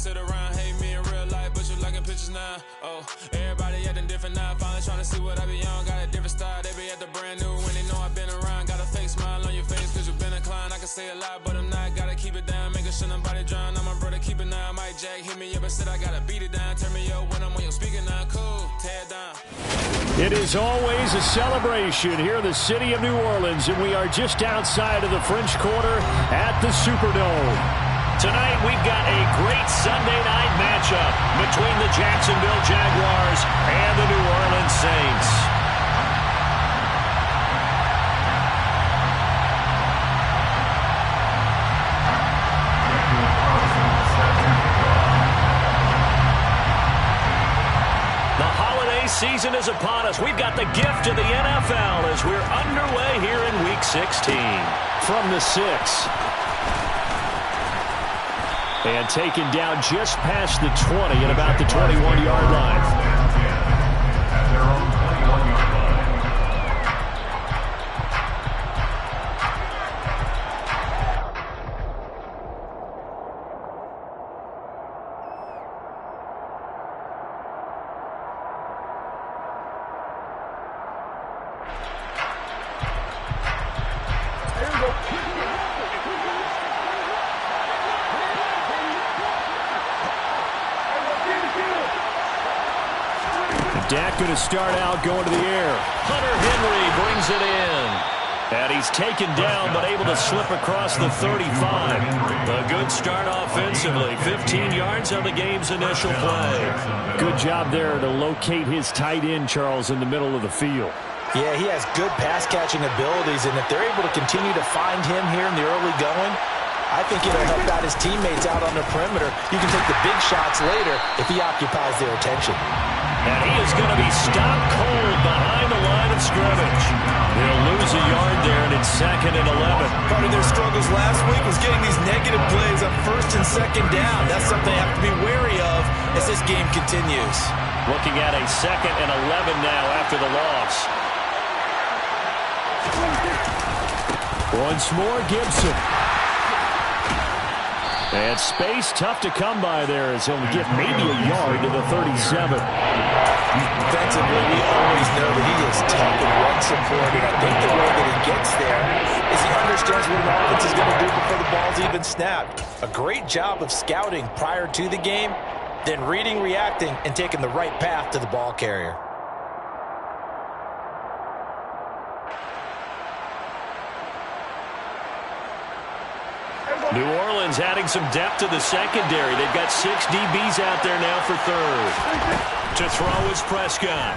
sit around, hate me in real life, but you liking pictures now. Oh, everybody acting different now. Finally trying to see what I be on. Got a different style, they be at the brand new when they know I've been around. Got a fake smile on your face, cause you been inclined. I can say a lot, but I'm not. Gotta keep it down, making sure nobody drown. Now my brother keep it now. Mike Jack hit me up and said I gotta beat it down. Turn me up when I'm on your speaker now. Cool, tear it down. It is always a celebration here in the city of New Orleans, and we are just outside of the French Quarter at the Superdome. Tonight we've got a great Sunday night matchup between the Jacksonville Jaguars and the New Orleans Saints. Season is upon us. We've got the gift of the NFL as we're underway here in Week 16. From the 6. And taken down just past the 20 at about the 21-yard line. Dak going to start out going to the air. Hunter Henry brings it in. And he's taken down but able to slip across the 35. A good start offensively. 15 yards on the game's initial play. Good job there to locate his tight end, Charles, in the middle of the field. Yeah, he has good pass-catching abilities, and if they're able to continue to find him here in the early going, I think it'll help out his teammates out on the perimeter. You can take the big shots later if he occupies their attention. And he is going to be stopped cold behind the line of scrimmage. They'll lose a yard there, and it's 2nd and 11. Part of their struggles last week was getting these negative plays on 1st and 2nd down. That's something they have to be wary of as this game continues. Looking at a 2nd and 11 now after the loss. Once more, Gibson. And space tough to come by there as he'll get maybe a yard to the 37. Defensively, we always know that he is tough and run supported. I think the way that he gets there is he understands what an offense is going to do before the ball's even snapped. A great job of scouting prior to the game, then reading, reacting, and taking the right path to the ball carrier. New Orleans adding some depth to the secondary. They've got 6 DBs out there now for 3rd. To throw is Prescott.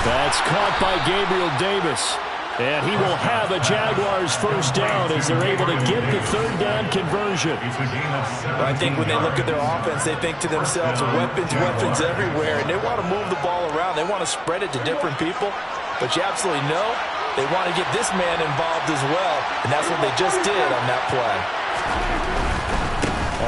That's caught by Gabriel Davis. And he will have a Jaguars first down as they're able to get the 3rd down conversion. Well, I think when they look at their offense, they think to themselves, weapons everywhere, and they want to move the ball around. They want to spread it to different people. But you absolutely know they want to get this man involved as well, and that's what they just did on that play.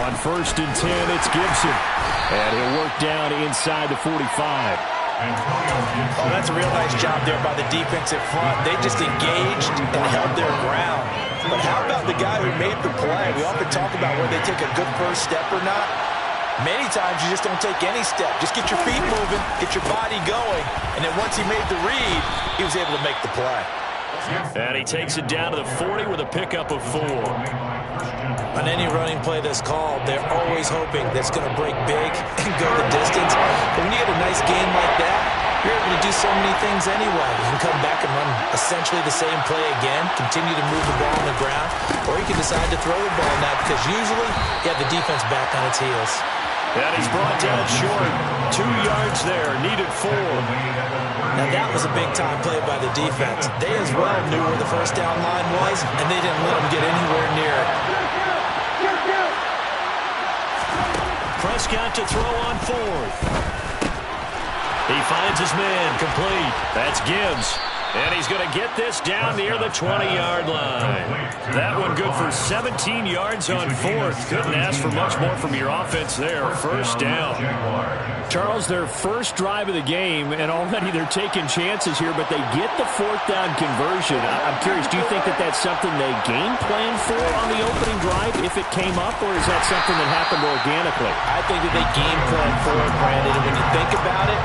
On 1st and 10, it's Gibson. And he'll work down inside the 45. Oh, that's a real nice job there by the defensive front. They just engaged and held their ground. But how about the guy who made the play? We often talk about whether they take a good first step or not. Many times you just don't take any step. Just get your feet moving, get your body going, and then once he made the read, he was able to make the play. And he takes it down to the 40 with a pickup of 4. On any running play that's called, they're always hoping that's going to break big and go the distance. But when you get a nice game like that, you're able to do so many things anyway. You can come back and run essentially the same play again, continue to move the ball on the ground, or you can decide to throw the ball now because usually you have the defense back on its heels. And he's brought down short. 2 yards there, needed 4. Now that was a big-time play by the defense. They as well knew where the first down line was, and they didn't let them get anywhere near it. Prescott to throw on 4th. He finds his man, complete. That's Gibbs. And he's going to get this down near the 20-yard line. That one good for 17 yards on fourth. Couldn't ask for much more from your offense there. First down. Charles, their first drive of the game, and already they're taking chances here, but they get the fourth down conversion. I'm curious, do you think that that's something they game planned for on the opening drive if it came up, or is that something that happened organically? I think that they game planned for it, Brandon, and when you think about it,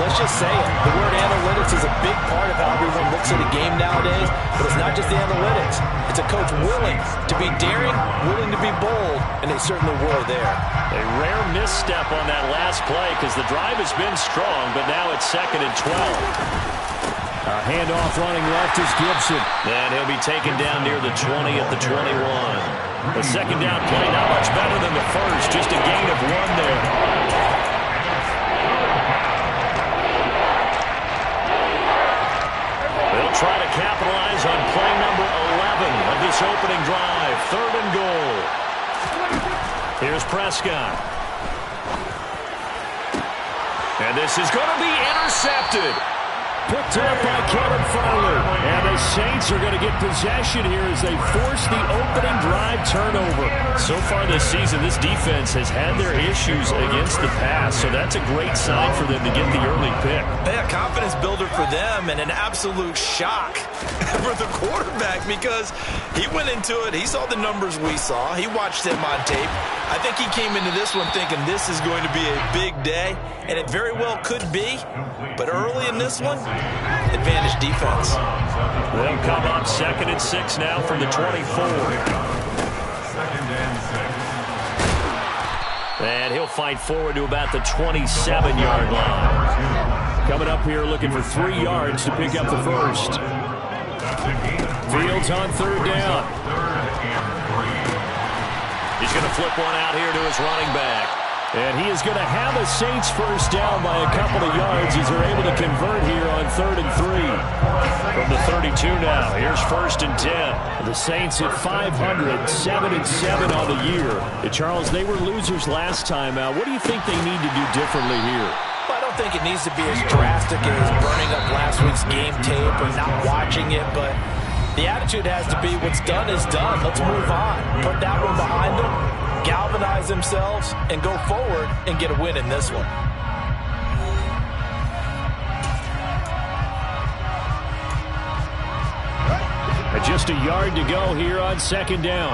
let's just say it. The word analytics is a big part of how everyone looks at a game nowadays, but it's not just the analytics. It's a coach willing to be daring, willing to be bold, and they certainly were there. A rare misstep on that last play because the drive has been strong, but now it's 2nd and 12. A handoff running left is Gibson. And he'll be taken down near the 20 at the 21. The second down play, not much better than the first, just a gain of 1 there. They'll try to capitalize on play number 11 of this opening drive. 3rd and goal. Here's Prescott. And this is going to be intercepted. Picked up by Kevin Farley. And the Saints are going to get possession here as they force the opening drive turnover. So far this season, this defense has had their issues against the pass, so that's a great sign for them to get the early pick. Yeah, confidence builder for them and an absolute shock for the quarterback because he went into it. He saw the numbers we saw. He watched them on tape. I think he came into this one thinking this is going to be a big day, and it very well could be. But early in this one, advantage defense. They'll come up 2nd and 6 now from the 24. And he'll fight forward to about the 27-yard line. Coming up here looking for 3 yards to pick up the first. Fields on 3rd down. He's going to flip one out here to his running back. And he is going to have a Saints first down by a couple of yards as they're able to convert here on 3rd and 3. From the 32 now, here's 1st and 10. The Saints at 500, 7-7 on the year. Charles, they were losers last time out. What do you think they need to do differently here? Well, I don't think it needs to be as drastic as burning up last week's game tape or not watching it, but the attitude has to be what's done is done. Let's move on. Put that one behind them, galvanize themselves, and go forward and get a win in this one. Just a yard to go here on 2nd down.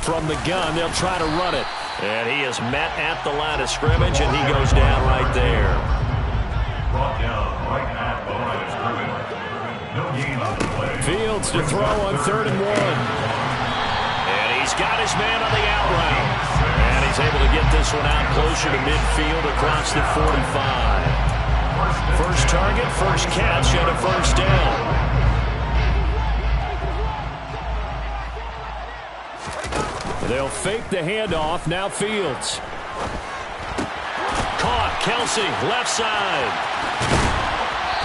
From the gun, they'll try to run it. And he is met at the line of scrimmage, and he goes down right there. Brought down right at the line of scrimmage. No gain on the play. Fields to throw on 3rd and 1. And he's got his man on the out route. And he's able to get this one out closer to midfield across the 45. First target, first catch, and a first down. They'll fake the handoff. Now Fields. Caught. Kelsey, left side.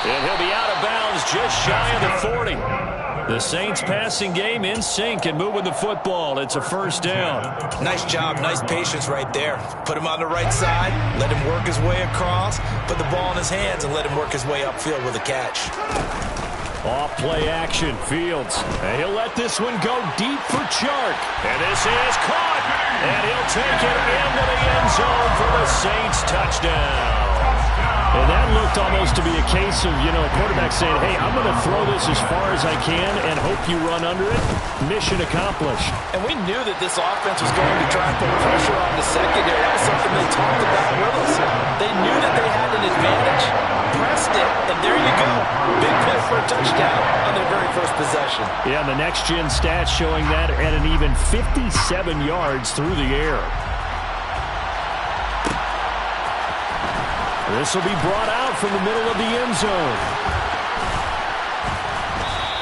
And he'll be out of bounds just shy of the 40. The Saints passing game in sync and moving the football. It's a first down. Nice job, nice patience right there. Put him on the right side, let him work his way across, put the ball in his hands, and let him work his way upfield with a catch. Off play action, Fields. And he'll let this one go deep for Chark. And this is caught. And he'll take it into the end zone for the Saints touchdown. And that looked almost to be a case of, a quarterback saying, hey, I'm going to throw this as far as I can and hope you run under it. Mission accomplished. And we knew that this offense was going to try and put pressure on the secondary. That was something they talked about with us. They knew that they had an advantage, pressed it, and there you go. Big play for a touchdown on their very first possession. Yeah, the next-gen stats showing that at an even 57 yards through the air. This will be brought out from the middle of the end zone.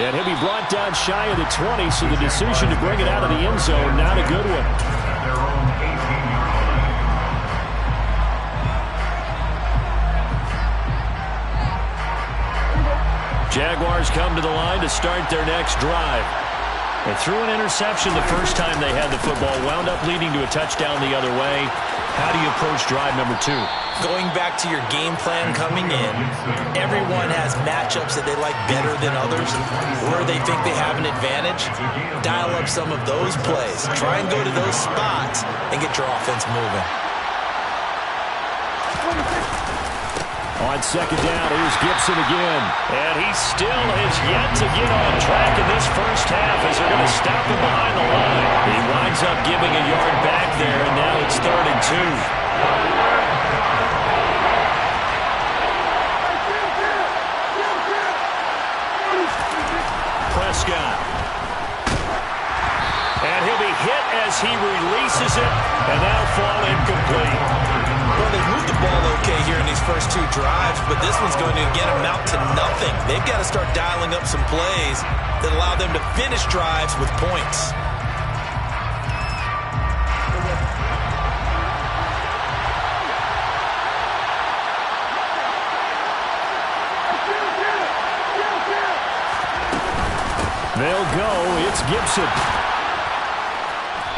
And he'll be brought down shy of the 20, so the decision to bring it out of the end zone, not a good one. Jaguars come to the line to start their next drive. They threw an interception the first time they had the football, wound up leading to a touchdown the other way. How do you approach drive number 2? Going back to your game plan coming in, everyone has matchups that they like better than others, where they think they have an advantage. Dial up some of those plays. Try and go to those spots and get your offense moving. On second down, here's Gibson again. And he still has yet to get on track in this first half as they're going to stop him behind the line. He winds up giving a yard back there, and now it's 3rd and 2. Prescott. And he'll be hit as he releases it, and that'll fall incomplete. Well, they moved the ball okay here in these first 2 drives, but this one's going to, again, amount to nothing. They've got to start dialing up some plays that allow them to finish drives with points. They'll go. It's Gibson.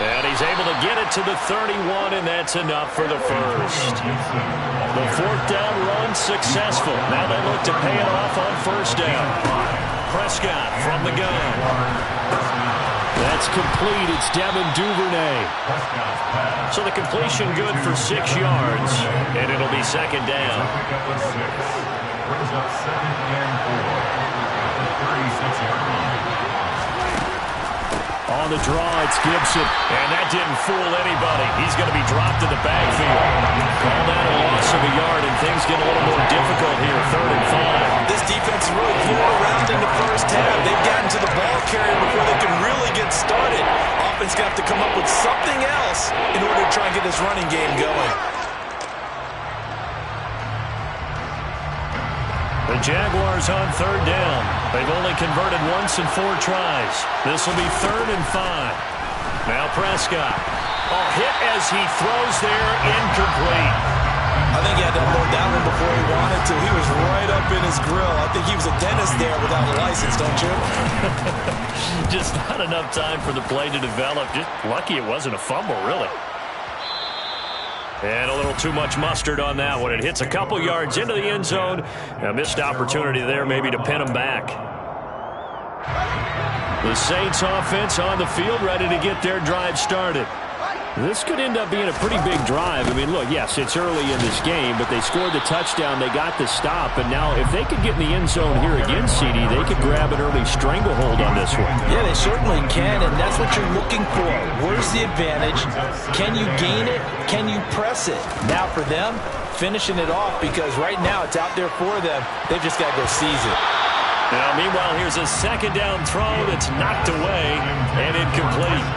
And he's able to get it to the 31, and that's enough for the first. The 4th down run successful. Now they look to pay it off on 1st down. Prescott from the gun. That's complete. It's Devin Duvernay. So the completion good for 6 yards, and it'll be 2nd down. Brings up 2nd and 4. 36-yard line. On the draw, it's Gibson. And that didn't fool anybody. He's going to be dropped in the backfield. Call that a loss of a yard, and things get a little more difficult here. 3rd and 5. This defense really threw it around in the first half. They've gotten to the ball carrier before they can really get started. Offense going to have to come up with something else in order to try and get this running game going. The Jaguars on 3rd down. They've only converted once in 4 tries. This will be 3rd and 5. Now Prescott. Hit as he throws there, incomplete. I think he had to unload that one before he wanted to. He was right up in his grill. I think he was a dentist there without a license, don't you? Just not enough time for the play to develop. Just lucky it wasn't a fumble, really. And a little too much mustard on that one. It hits a couple yards into the end zone. A missed opportunity there maybe to pin him back. The Saints offense on the field ready to get their drive started. This could end up being a pretty big drive. I mean, look, yes, it's early in this game, but they scored the touchdown, they got the stop, and now if they could get in the end zone here again, CD, they could grab an early stranglehold on this one. Yeah, they certainly can, and that's what you're looking for. Where's the advantage? Can you gain it? Can you press it? Now for them, finishing it off, because right now it's out there for them. They've just got to go seize it. Now, meanwhile, here's a 2nd down throw that's knocked away and incomplete.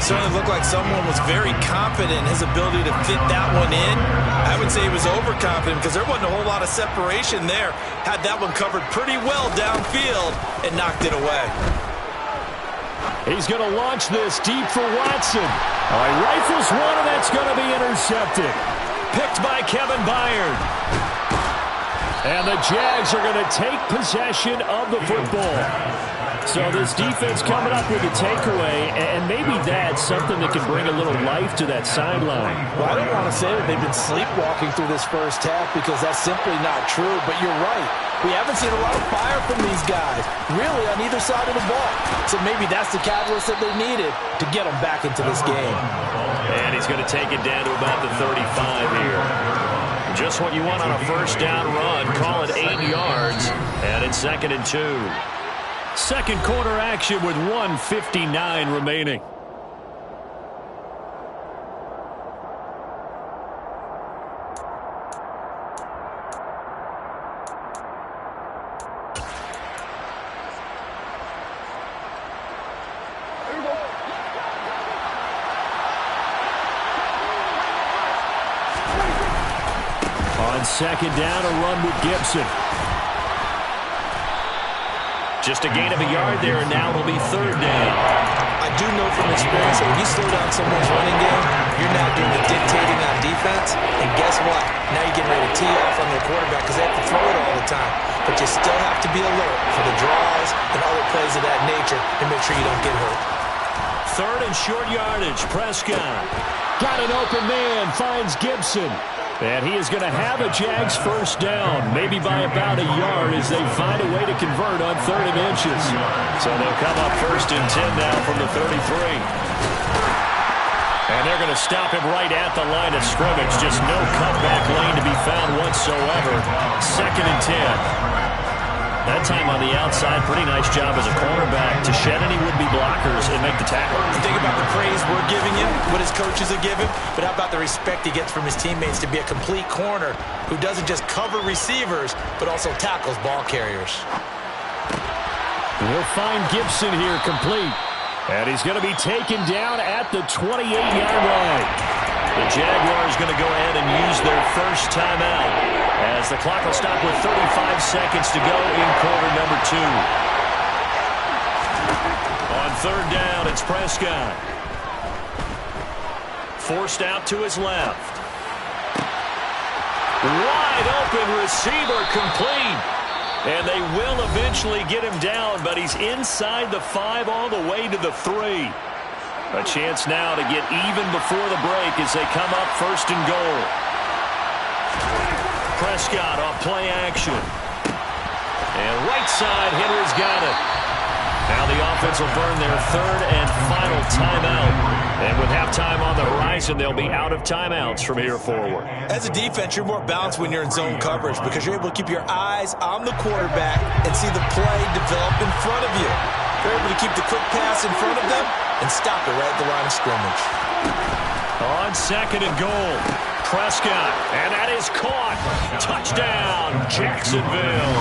Certainly looked like someone was very confident in his ability to fit that one in. I would say he was overconfident because there wasn't a whole lot of separation there. Had that one covered pretty well downfield and knocked it away. He's going to launch this deep for Watson. All right, rifles one, and that's going to be intercepted. Picked by Kevin Byard. And the Jags are going to take possession of the football. So this defense coming up with a takeaway, and maybe that's something that can bring a little life to that sideline. Well, I don't want to say that they've been sleepwalking through this first half because that's simply not true, but you're right. We haven't seen a lot of fire from these guys, really, on either side of the ball. So maybe that's the catalyst that they needed to get them back into this game. And he's going to take it down to about the 35 here. Just what you want on a 1st down run. Call it 8 yards, and it's 2nd and 2. Second quarter action with 1:59 remaining. On 2nd down, a run with Gibson. Just a gain of a yard there, and now it'll be 3rd down. I do know from experience that when you slow down someone's running game, you're now doing the dictating on defense, and guess what? Now you're getting ready to tee off on their quarterback because they have to throw it all the time. But you still have to be alert for the draws and other plays of that nature. future and make sure you don't get hurt. Third and short yardage. Prescott. Got an open man. Finds Gibson. And he is going to have a Jags first down, maybe by about a yard as they find a way to convert on 3rd and inches. So they'll come up 1st and 10 now from the 33. And they're going to stop him right at the line of scrimmage. Just no cutback lane to be found whatsoever. 2nd and 10. That time on the outside, pretty nice job as a cornerback to shed any would-be blockers and make the tackle. Think about the praise we're giving him, what his coaches are giving, but how about the respect he gets from his teammates to be a complete corner who doesn't just cover receivers, but also tackles ball carriers. We'll find Gibson here complete. And he's going to be taken down at the 28-yard line. The Jaguars going to go ahead and use their first timeout as the clock will stop with 35 seconds to go in quarter number 2. On 3rd down, it's Prescott. Forced out to his left. Wide open receiver complete. And they will eventually get him down, but he's inside the 5 all the way to the 3. A chance now to get even before the break as they come up 1st and goal. Prescott off play action. And right side, Henry's got it. Now the offense will burn their 3rd and final timeout. And with halftime on the horizon, they'll be out of timeouts from here forward. As a defense, you're more balanced when you're in zone coverage because you're able to keep your eyes on the quarterback and see the play develop in front of you. You're able to keep the quick pass in front of them and stop it right at the line of scrimmage. On 2nd and goal, Prescott, and that is caught. Touchdown, Jacksonville.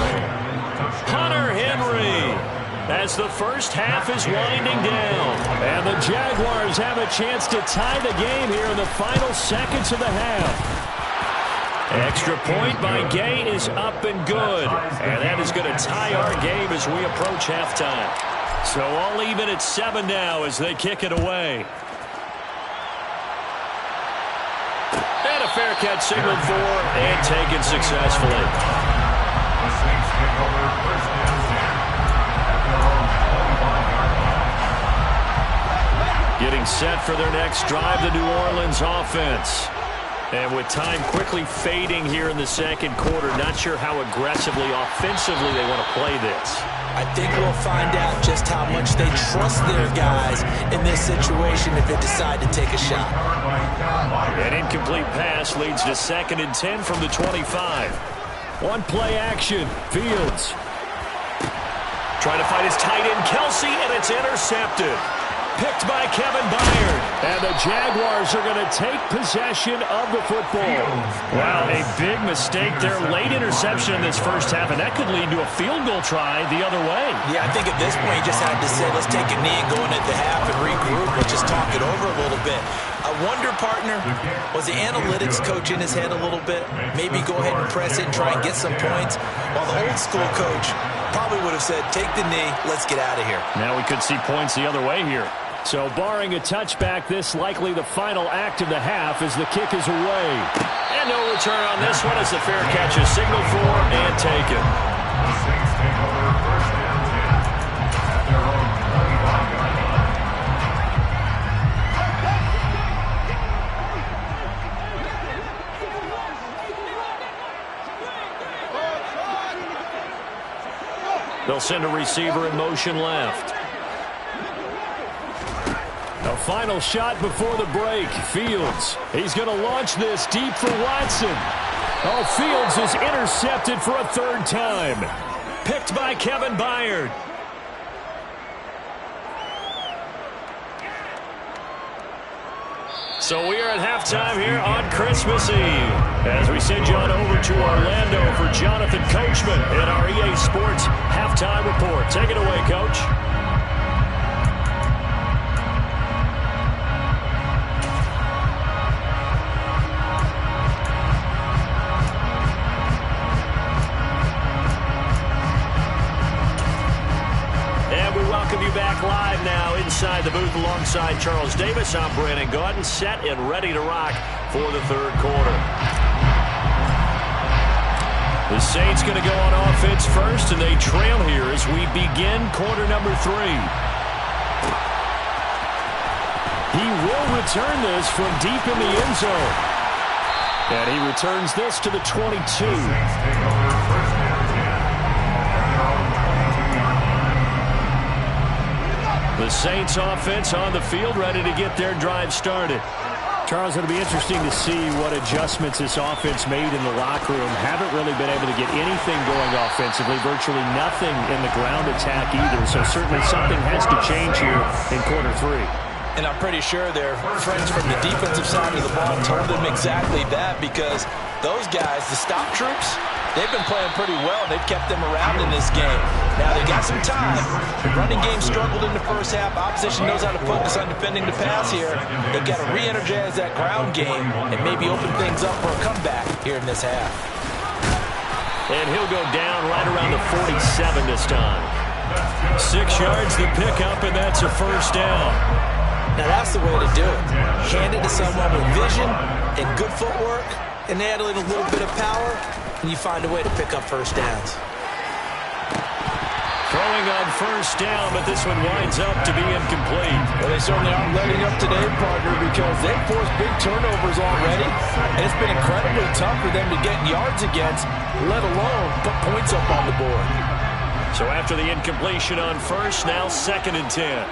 Hunter Henry. As the first half is winding down. And the Jaguars have a chance to tie the game here in the final seconds of the half. Extra point by Gay is up and good. And that is going to tie our game as we approach halftime. So all even at 7 now as they kick it away. And a fair catch signaled for and taken successfully. The Saints take over 1st and 10. Getting set for their next drive, the New Orleans offense. And with time quickly fading here in the 2nd quarter, not sure how aggressively, offensively they want to play this. I think we'll find out just how much they trust their guys in this situation if they decide to take a shot. An incomplete pass leads to 2nd and 10 from the 25. One play action. Fields. Trying to find his tight end, Kelsey, and it's intercepted. Picked by Kevin Byard. And the Jaguars are going to take possession of the football. Wow, a big mistake there. Late interception in this first half, and that could lead to a field goal try the other way. Yeah, I think at this point you just had to say, let's take a knee and go in at the half and regroup. Let's just talk it over a little bit. I wonder, partner, was the analytics coach in his head a little bit? Maybe go ahead and press it and try and get some points? While the old school coach probably would have said, take the knee, let's get out of here. Now we could see points the other way here. So barring a touchback, this likely the final act of the half as the kick is away. And no return on this one as the fair catch is signaled for and taken. The Saints take over 1st and 10 at their own 35-yard line. They'll send a receiver in motion left. A final shot before the break. Fields. He's going to launch this deep for Watson. Oh, Fields is intercepted for a 3rd time. Picked by Kevin Byard. So we are at halftime here on Christmas Eve. As we send you on over to Orlando for Jonathan Coachman in our EA Sports Halftime Report. Take it away, Coach. Back live now inside the booth alongside Charles Davis. I'm Brandon Gaudin, set and ready to rock for the 3rd quarter. The Saints going to go on offense first, and they trail here as we begin quarter number 3. He will return this from deep in the end zone. And he returns this to the 22. The Saints offense on the field, ready to get their drive started. Charles, it'll be interesting to see what adjustments this offense made in the locker room. Haven't really been able to get anything going offensively, virtually nothing in the ground attack either. So certainly something has to change here in quarter 3. And I'm pretty sure their friends from the defensive side of the ball told them exactly that, because those guys, the stop troops, they've been playing pretty well, and they've kept them around in this game. Now, they got some time. The running game struggled in the first half. Opposition knows how to focus on defending the pass here. They've got to re-energize that ground game and maybe open things up for a comeback here in this half. And he'll go down right around the 47 this time. 6 yards the pickup, and that's a first down. Now, that's the way to do it. Hand it to someone with vision and good footwork, and add a little bit of power, and you find a way to pick up first downs. Throwing on first down, but this one winds up to be incomplete. Well, they certainly aren't letting up today, partner, because they've forced big turnovers already, and it's been incredibly tough for them to get yards against, let alone put points up on the board. So after the incompletion on first, now 2nd and 10.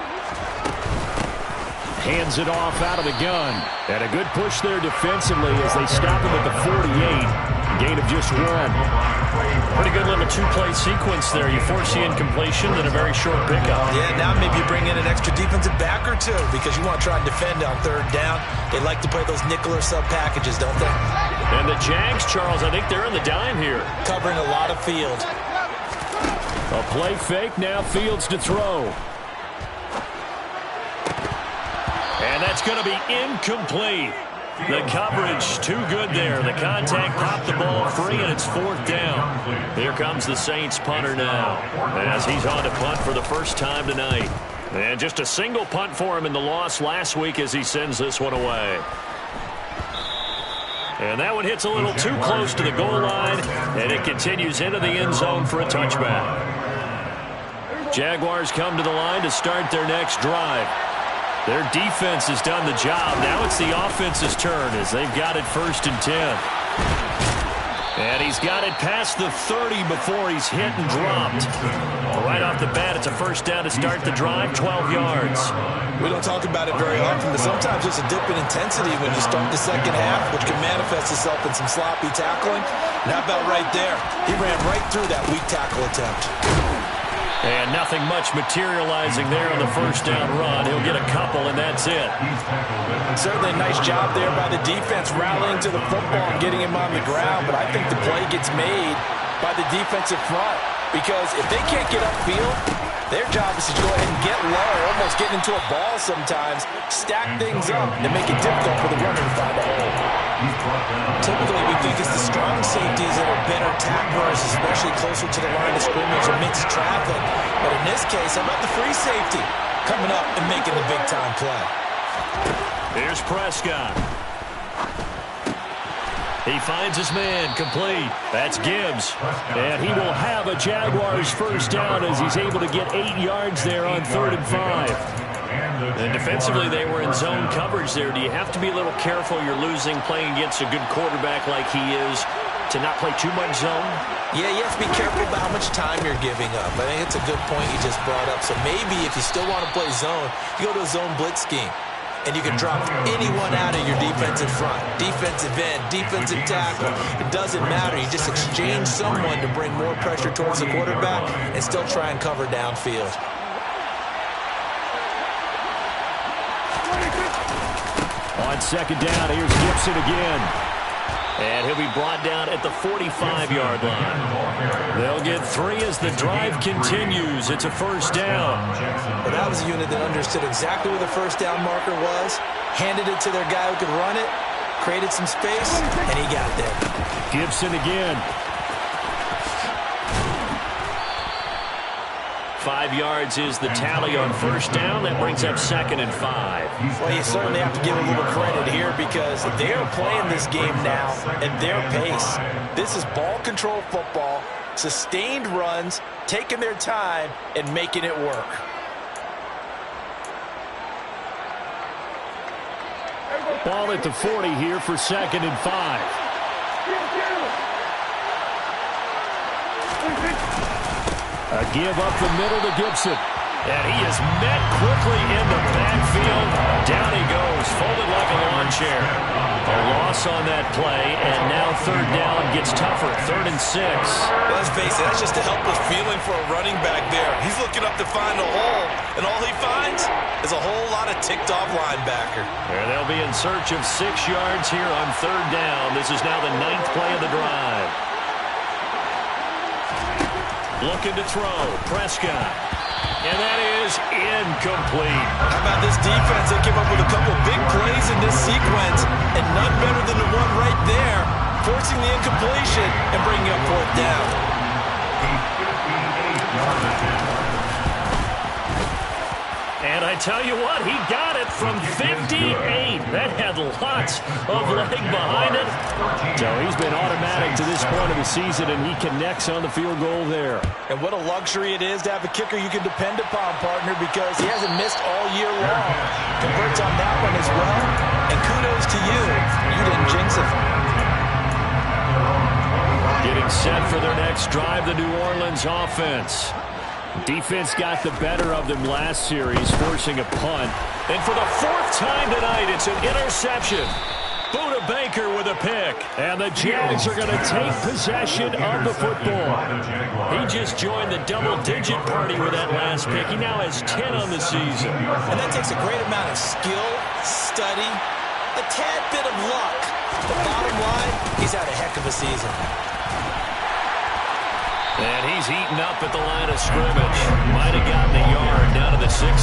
Hands it off out of the gun. And a good push there defensively as they stop him at the 48. Gain of just 1. Pretty good little 2-play sequence there. You force the incompletion, then a very short pickup. Yeah, now maybe you bring in an extra defensive back or two, because you want to try and defend on 3rd down. They like to play those nickel or sub packages, don't they? And the Jags, Charles, I think they're on the dime here. Covering a lot of field. A play fake, now Fields to throw. And that's going to be incomplete. The coverage too good there. The contact popped the ball free, and it's 4th down. Here comes the Saints punter now, as he's on to punt for the first time tonight. And just a single punt for him in the loss last week as he sends this one away. And that one hits a little too close to the goal line, and it continues into the end zone for a touchback. Jaguars come to the line to start their next drive. Their defense has done the job. Now it's the offense's turn as they've got it 1st and 10. And he's got it past the 30 before he's hit and dropped. Right off the bat, it's a first down to start the drive, 12 yards. We don't talk about it very often, but sometimes there's a dip in intensity when you start the second half, which can manifest itself in some sloppy tackling. And how about right there? He ran right through that weak tackle attempt. And nothing much materializing there on the first down run. He'll get a couple, and that's it. Certainly a nice job there by the defense rallying to the football and getting him on the ground, but I think the play gets made by the defensive front, because if they can't get upfield, their job is to go ahead and get low, almost get into a ball sometimes, stack things up, and make it difficult for the runner to find a hole. Typically, we think it's the strong safeties that are better tacklers, especially closer to the line of scrimmage amidst traffic. But in this case, how about the free safety coming up and making the big-time play? Here's Prescott. He finds his man, complete. That's Gibbs. And he will have a Jaguars first down as he's able to get 8 yards there on 3rd and 5. And defensively, they were in zone coverage there. Do you have to be a little careful? You're losing playing against a good quarterback like he is to not play too much zone? Yeah, you have to be careful about how much time you're giving up. I think it's a good point you just brought up. So maybe if you still want to play zone, you go to a zone blitz scheme. And you can drop anyone out of your defensive front, defensive end, defensive tackle. It doesn't matter. You just exchange someone to bring more pressure towards the quarterback and still try and cover downfield. On 2nd down, here's Gibson again. And he'll be brought down at the 45-yard line. They'll get 3 as the drive continues. It's a first down. Well, that was a unit that understood exactly where the first down marker was, handed it to their guy who could run it, created some space, and he got there. Gibson again. 5 yards is the tally on first down. That brings up 2nd and 5. Well, you certainly have to give a little credit here because they are playing this game now at their pace. This is ball control football, sustained runs, taking their time, and making it work. Ball at the 40 here for 2nd and 5. A give up the middle to Gibson. And he is met quickly in the backfield. Down he goes, folded like a lawn chair. A loss on that play, and now 3rd down gets tougher, 3rd and 6. Let's face it, that's just a helpless feeling for a running back there. He's looking up to find a hole, and all he finds is a whole lot of ticked-off linebacker. And they'll be in search of 6 yards here on 3rd down. This is now the 9th play of the drive. Looking to throw, Prescott. And that is incomplete. How about this defense? They came up with a couple big plays in this sequence, and none better than the one right there, forcing the incompletion and bringing up 4th down. And I tell you what, he got it from 58. That had lots of leg behind it. So he's been automatic to this point of the season, and he connects on the field goal there. And what a luxury it is to have a kicker you can depend upon, partner, because he hasn't missed all year long. Converts on that one as well. And kudos to you. You didn't jinx it. Getting set for their next drive, the New Orleans offense. Defense got the better of them last series, forcing a punt. And for the 4th time tonight, it's an interception. Buda Baker with a pick. And the Jags are going to take possession of the football. He just joined the double-digit party with that last pick. He now has 10 on the season. And that takes a great amount of skill, study, a tad bit of luck. The bottom line, he's had a heck of a season. And he's eaten up at the line of scrimmage. Might have gotten a yard down to the 16.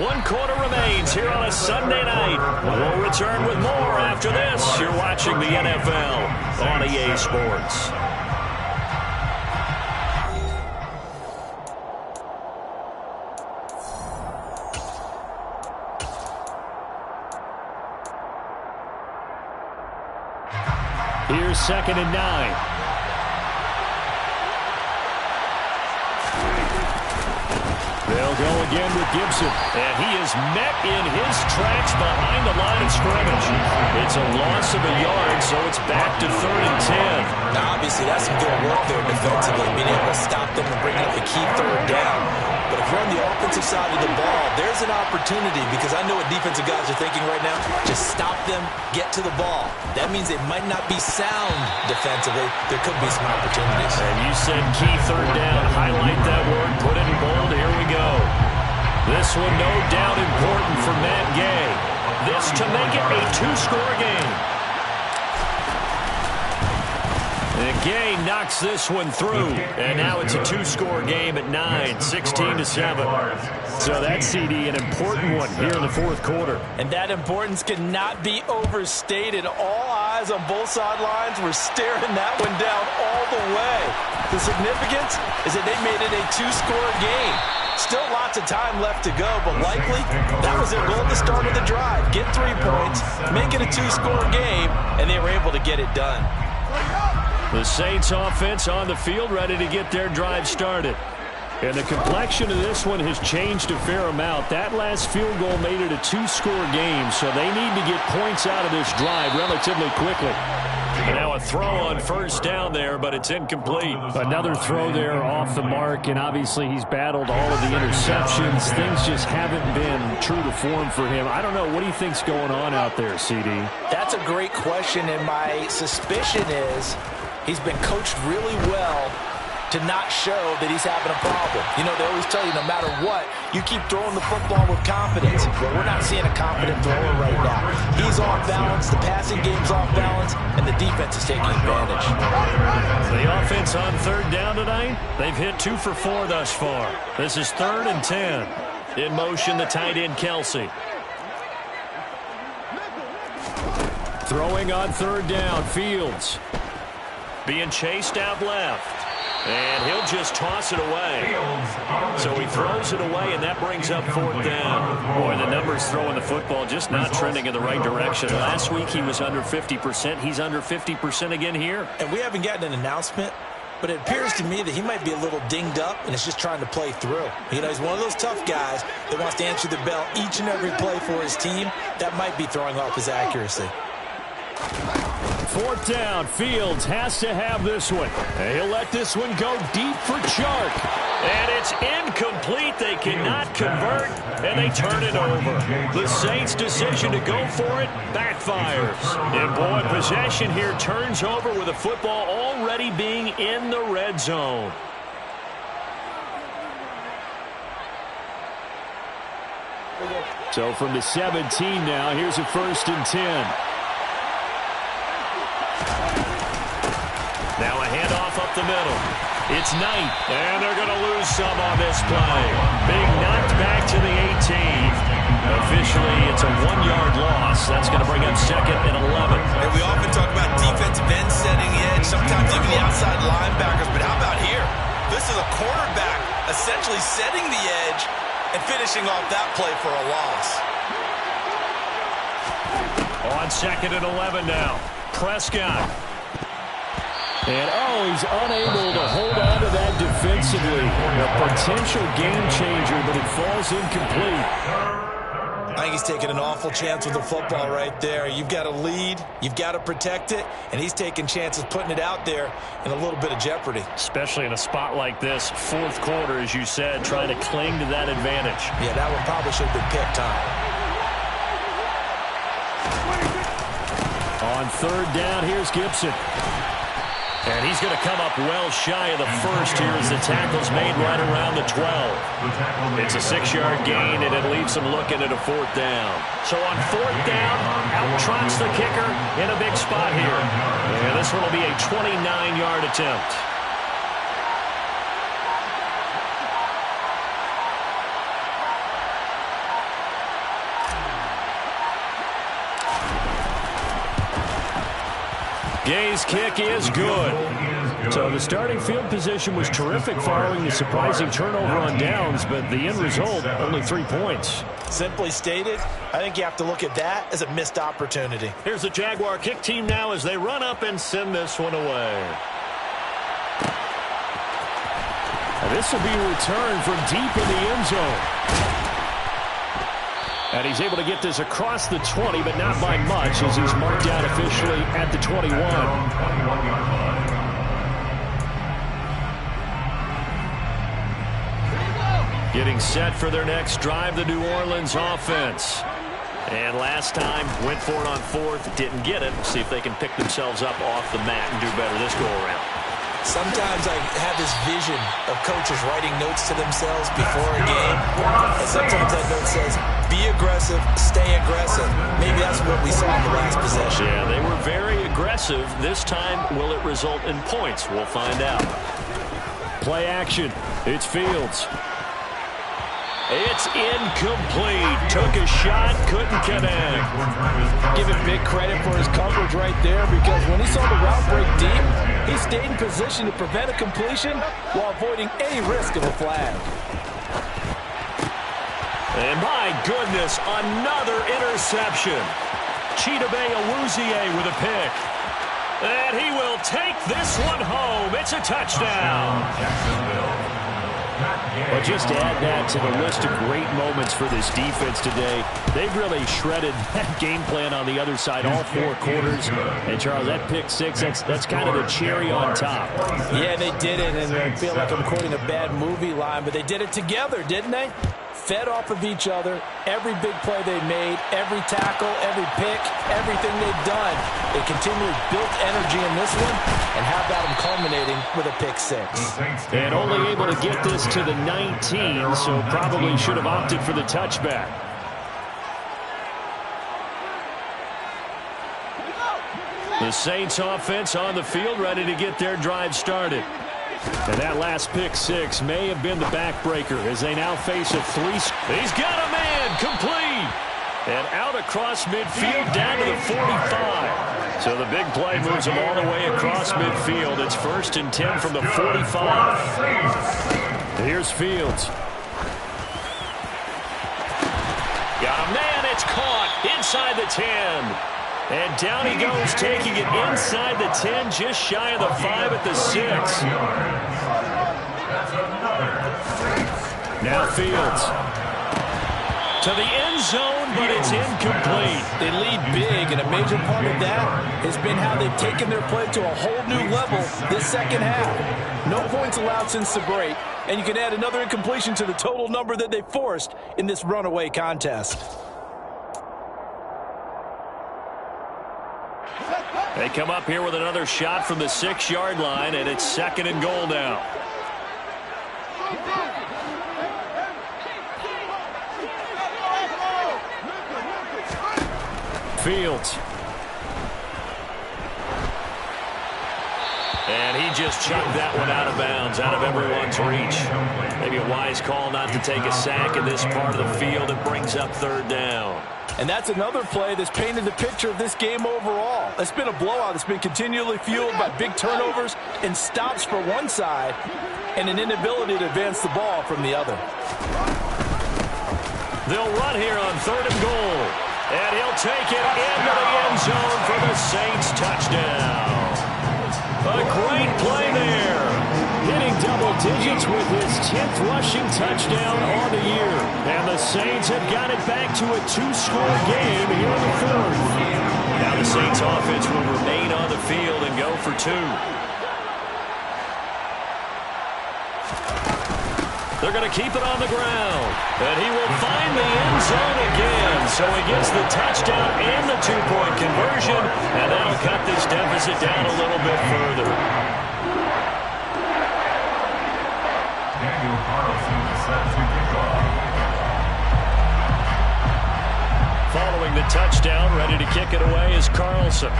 One quarter remains here on a Sunday night. We'll return with more after this. You're watching the NFL on EA Sports. Here's 2nd and 9. They'll go again with Gibson. And he is met in his tracks behind the line of scrimmage. It's a loss of a yard, so it's back to 3rd and 10. Now, obviously, that's some good work there defensively, being able to stop them and bring up a key 3rd down. But if you're on the offensive side of the ball, there's an opportunity, because I know what defensive guys are thinking right now. Just stop them, get to the ball. That means it might not be sound defensively. There could be some opportunities. And you said key 3rd down. Highlight that word, put it in bold. Here we go. This one no doubt important for Matt Gay. This to make it a 2-score game. And Gay knocks this one through. And now it's a 2-score game at 9, 16-7. So that CD, an important one here in the 4th quarter. And that importance cannot be overstated. All eyes on both sidelines were staring that one down all the way. The significance is that they made it a 2-score game. Still lots of time left to go, but likely that was their goal at the start of the drive. Get 3 points, make it a 2-score game, and they were able to get it done. The Saints offense on the field, ready to get their drive started. And the complexion of this one has changed a fair amount. That last field goal made it a 2-score game, so they need to get points out of this drive relatively quickly. And now a throw on 1st down there, but it's incomplete. Another throw there off the mark, and obviously he's battled all of the interceptions. Things just haven't been true to form for him. I don't know. What do you think's going on out there, CD? That's a great question, and my suspicion is he's been coached really well to not show that he's having a problem. You know, they always tell you no matter what, you keep throwing the football with confidence. But we're not seeing a confident thrower right now. He's off balance, the passing game's off balance, and the defense is taking advantage. The offense on 3rd down tonight, they've hit 2 for 4 thus far. This is 3rd and 10. In motion, the tight end, Kelsey. Throwing on third down, Fields. Being chased out left. And he'll just toss it away. So he throws it away, and that brings up fourth down. Boy, the numbers throwing the football just not trending in the right direction. Last week he was under 50%. He's under 50% again here. And we haven't gotten an announcement, but it appears to me that he might be a little dinged up and is just trying to play through. You know, he's one of those tough guys that wants to answer the bell each and every play for his team. That might be throwing off his accuracy. Fourth down, Fields has to have this one. He'll let this one go deep for Chark. And it's incomplete. They cannot convert, and they turn it over. The Saints' decision to go for it backfires. And boy, possession here turns over with the football already being in the red zone. So from the 17 now, here's a 1st and 10. Now a handoff up the middle. It's Knight, and they're going to lose some on this play. Being knocked back to the 18. Officially, it's a 1-yard loss. That's going to bring up 2nd and 11. And we often talk about defensive ends setting the edge, sometimes even the outside linebackers. But how about here? This is a quarterback essentially setting the edge and finishing off that play for a loss. On 2nd and 11 now. Prescott. And, he's unable to hold on to that defensively. A potential game changer, but it falls incomplete. I think he's taking an awful chance with the football right there. You've got to lead, you've got to protect it, and he's taking chances putting it out there in a little bit of jeopardy. Especially in a spot like this, 4th quarter, as you said, trying to cling to that advantage. Yeah, that one probably should have been picked, huh? On 3rd down, here's Gibson. And he's going to come up well shy of the first here as the tackle's made right around the 12. It's a 6-yard gain, and it leaves him looking at a 4th down. So on 4th down, out trots the kicker in a big spot here. And this one will be a 29-yard attempt. Gay's kick is good. So the starting field position was terrific following the surprising turnover on downs, but the end result, only 3 points. Simply stated, I think you have to look at that as a missed opportunity. Here's the Jaguar kick team now as they run up and send this one away. And this will be a return from deep in the end zone. And he's able to get this across the 20, but not by much, as he's marked down officially at the 21. Getting set for their next drive, the New Orleans offense. And last time, went for it on 4th, didn't get it. See if they can pick themselves up off the mat and do better this go-around. Sometimes I have this vision of coaches writing notes to themselves before a game. And sometimes that note says, be aggressive, stay aggressive. Maybe that's what we saw in the last possession. Yeah, they were very aggressive. This time, will it result in points? We'll find out. Play action. It's Fields. It's incomplete. Took a shot, couldn't connect. Give him big credit for his coverage right there, because when he saw the route break deep, he stayed in position to prevent a completion while avoiding any risk of a flag. And my goodness, another interception. Chidobe Awuzie with a pick. And he will take this one home. It's a touchdown. Well, just to add that to the list of great moments for this defense today, they've really shredded that game plan on the other side all 4 quarters. And, Charles, that pick 6, that's kind of the cherry on top. Yeah, they did it, and I feel like I'm quoting a bad movie line, but they did it together, didn't they? Fed off of each other, every big play they made, every tackle, every pick, everything they've done. They continually built energy in this one, and how about them culminating with a pick 6? And only able to get this to the 19, so probably should have opted for the touchback. The Saints offense on the field, ready to get their drive started. And that last pick six may have been the backbreaker as they now face a three. He's got a man complete. And out across midfield down to the 45. So the big play moves him all the way across midfield. It's 1st and 10 from the 45. Here's Fields. Got a man. It's caught inside the 10. And down he goes, taking it inside the 10, just shy of the 5 at the 6. Now Fields. To the end zone, but it's incomplete. They lead big, and a major part of that has been how they've taken their play to a whole new level this second half. No points allowed since the break, and you can add another incompletion to the total number that they forced in this runaway contest. They come up here with another shot from the 6-yard line, and it's 2nd and goal now. Fields. And he just chucked that one out of bounds, out of everyone's reach. Maybe a wise call not to take a sack in this part of the field. It brings up 3rd down. And that's another play that's painted the picture of this game overall. It's been a blowout that's been continually fueled by big turnovers and stops for one side and an inability to advance the ball from the other. They'll run here on 3rd and goal. And he'll take it into the end zone for the Saints touchdown. A great play there. Hitting double digits with his 10th rushing touchdown on the year. And the Saints have got it back to a 2-score game here in the 4th. Now the Saints offense will remain on the field and go for 2. They're going to keep it on the ground. And he will find the end zone again. So he gets the touchdown and the 2-point conversion. And that'll cut this deficit down a little bit further. Daniel Carlson set to kick off. Following the touchdown, ready to kick it away is Carlson.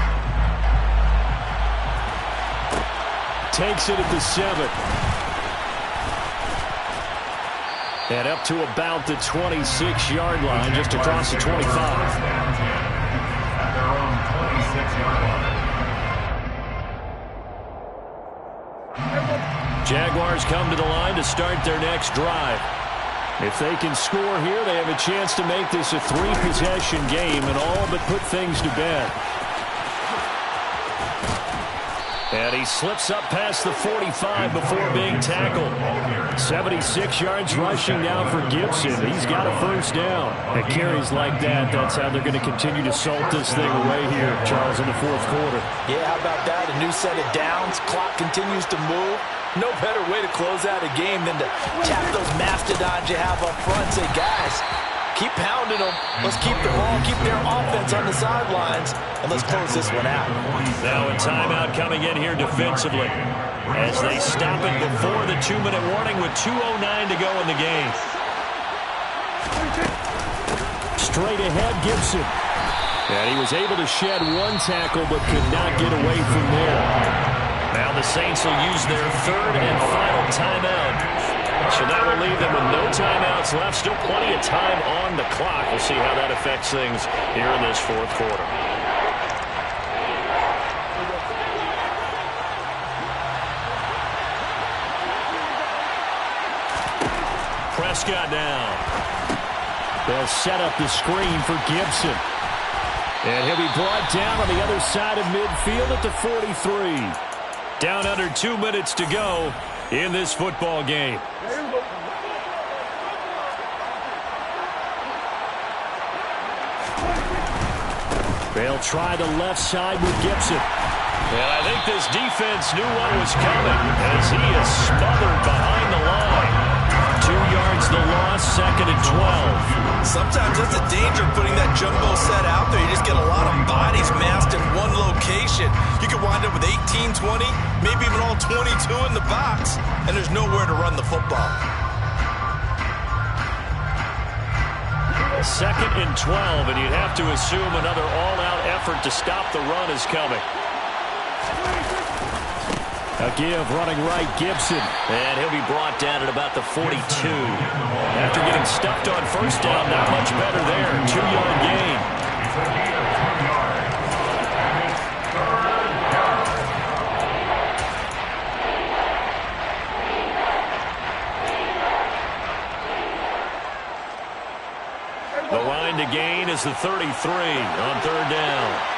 Takes it at the 7. And up to about the 26-yard line, just across the 25. At their own 26-yard line. Jaguars come to the line to start their next drive. If they can score here, they have a chance to make this a 3-possession game and all but put things to bed. And he slips up past the 45 before being tackled. 76 yards rushing now for Gibson. He's got a 1st down. At carries like that, that's how they're going to continue to salt this thing away here, Charles, in the 4th quarter. Yeah, how about that? A new set of downs. Clock continues to move. No better way to close out a game than to tap those mastodons you have up front. Say, guys, keep pounding them. Let's keep the ball, keep their offense on the sidelines, and let's close this one out. Now a timeout coming in here defensively as they stop it before the 2-minute warning with 2:09 to go in the game. Straight ahead, Gibson. And he was able to shed one tackle but could not get away from there. Now the Saints will use their 3rd and final timeout. So that will leave them with no timeouts left. Still plenty of time on the clock. We'll see how that affects things here in this 4th quarter. Prescott down. They'll set up the screen for Gibson. And he'll be brought down on the other side of midfield at the 43. Down under 2 minutes to go in this football game. They'll try the left side with Gibson. And I think this defense knew what was coming as he is smothered behind the line. 2 yards the loss, 2nd and 12. Sometimes that's a danger putting that jumbo set out there. You just get a lot of bodies massed in one location. You could wind up with 18, 20, maybe even all 22 in the box, and there's nowhere to run the football. 2nd and 12, and you'd have to assume another all-out effort to stop the run is coming. A give running right, Gibson. And he'll be brought down at about the 42. After getting stuffed on first down, not much better there. 2-yard gain. It's a gain of 2 yards. And it's 3rd down. The line to gain is the 33 on 3rd down.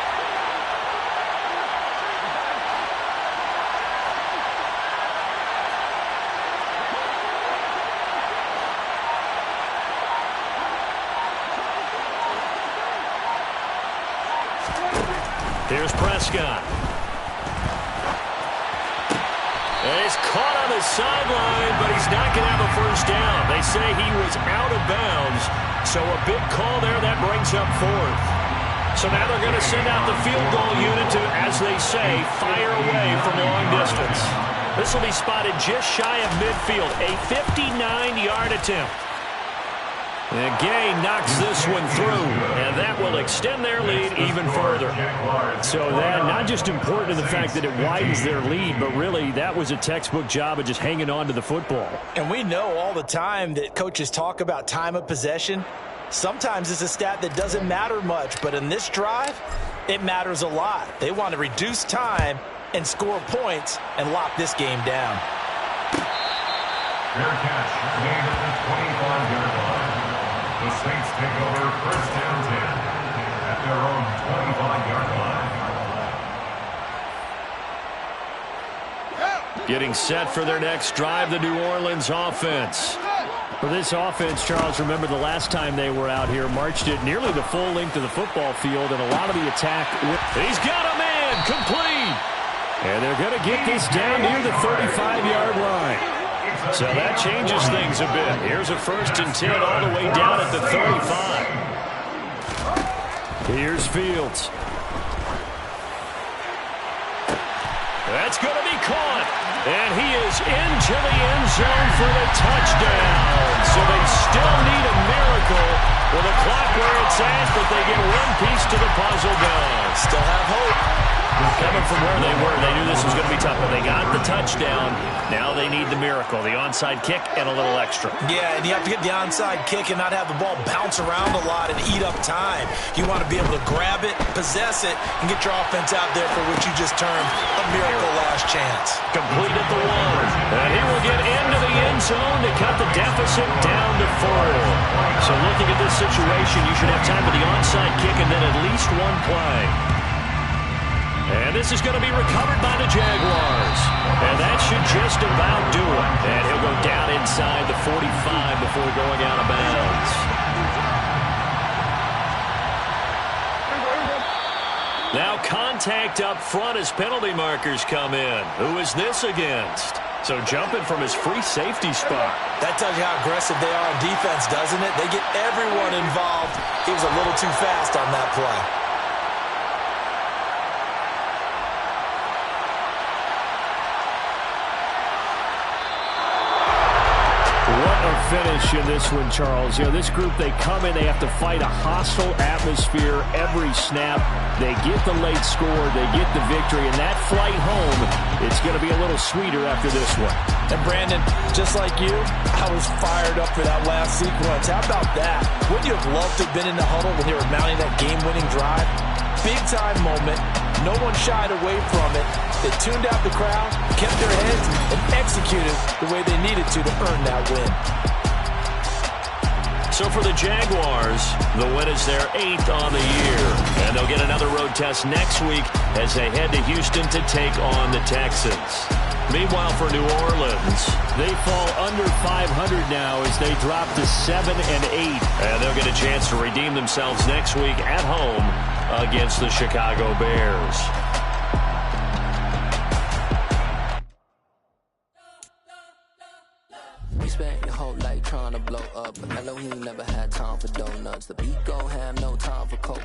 Here's Prescott. And he's caught on the sideline, but he's not going to have a first down. They say he was out of bounds, so a big call there. That brings up 4th. So now they're going to send out the field goal unit to, as they say, fire away from long distance. This will be spotted just shy of midfield, a 59-yard attempt. And Gay knocks this one through, and that will extend their lead even further. So that not just important to the fact that it widens their lead, but really that was a textbook job of just hanging on to the football. And we know all the time that coaches talk about time of possession. Sometimes it's a stat that doesn't matter much, but in this drive, it matters a lot. They want to reduce time and score points and lock this game down. Fair catch, made at the 25-yard line. The Saints take over 1st and 10 at their own 25-yard line. Getting set for their next drive, the New Orleans offense. For this offense, Charles, remember the last time they were out here, marched it nearly the full length of the football field, and a lot of the attack. He's got a man, complete. And they're going to get this down near the 35-yard line. So that changes things a bit. Here's a 1st and 10 all the way down at the 35. Here's Fields. That's going to be caught. And he is into the end zone for the touchdown. So they still need a miracle with the clock where it's at, but they get one piece to the puzzle done. Still have hope. Coming from where they were, they knew this was going to be tough, but they got the touchdown. Now they need the miracle, the onside kick and a little extra. Yeah, and you have to get the onside kick and not have the ball bounce around a lot and eat up time. You want to be able to grab it, possess it, and get your offense out there for what you just termed a miracle last chance. Complete at the 1. And he will get into the end zone to cut the deficit down to 4. So looking at this situation, you should have time for the onside kick and then at least one play. And this is going to be recovered by the Jaguars. And that should just about do it. And he'll go down inside the 45 before going out of bounds. Now contact up front as penalty markers come in. Who is this against? So jumping from his free safety spot. That tells you how aggressive they are on defense, doesn't it? They get everyone involved. He was a little too fast on that play. Finish in this one, Charles. You know, this group, they come in, they have to fight a hostile atmosphere every snap. They get the late score, they get the victory, and that flight home, it's going to be a little sweeter after this one. And Brandon, just like you, I was fired up for that last sequence. How about that? Wouldn't you have loved to have been in the huddle when they were mounting that game-winning drive? Big-time moment. No one shied away from it. They tuned out the crowd, kept their heads, and executed the way they needed to earn that win. So for the Jaguars, the win is their 8th on the year. And they'll get another road test next week as they head to Houston to take on the Texans. Meanwhile, for New Orleans, they fall under 500 now as they drop to 7-8. And they'll get a chance to redeem themselves next week at home against the Chicago Bears. Spent your whole life trying to blow up, but Elohim never had time for donuts. The beat gon' have no time for coke.